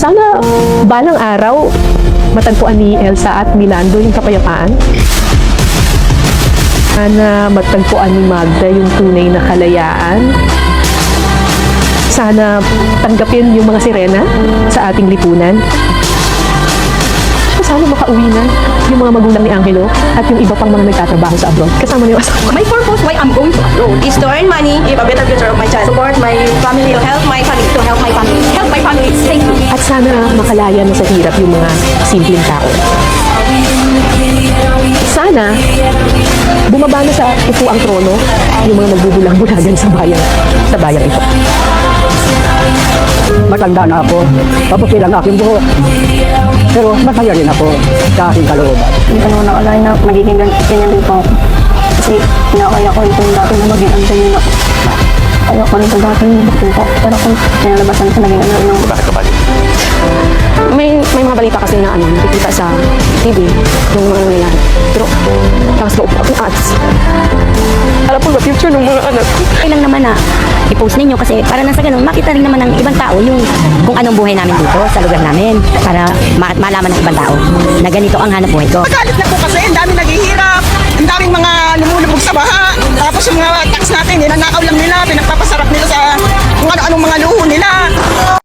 Sana balang araw matagpuan ni Elsa at ni Lando yung kapayapaan. Sana matagpuan ni Magda yung tunay na kalayaan. Sana tanggapin yung mga sirena sa ating lipunan. Sana makauwi na yung mga magulang ni Angelo at yung iba pang mga nagtatrabaho sa abroad. Kasama niyo asawa. My purpose why I'm going to abroad is to earn money, give a better future of my child, support my family, to help my family safely. At sana makalaya na sa hirap yung mga simpleng tao. Sana bumaba na sa upo ang trono yung mga nagbubulag-bulagan sa bayan ito. Matanda na ako, tapos ilang aking buhok. Pero masaya rin ako sa aking kalooban. Hindi ko naman nakalain na magiging ganyan din po ako. Kasi kinakaya ko itong dati na maging antayin ako. Kaya ko nito dati yung bakita. Pero kung pinalabasan ko naging ano ng... Bakit ka balik? May mga balita kasi na nakikita sa TV yung mga nangyayari. Pero tapos loob ako ng ads. Alam po the future ng mga anak ko. Kailang naman na i-post ninyo kasi para nang sa ganun makita rin naman ng ibang tao yung kung anong buhay namin dito sa lugar namin para malaman ng ibang tao na ganito ang hanap buhay ko. Magalit na po kasi, ang daming naghihirap, ang daming mga lumulubog sa baha, tapos yung mga tax natin, ninanakaw lang nila, pinagpapasarap nila sa kung ano-anong mga luho nila.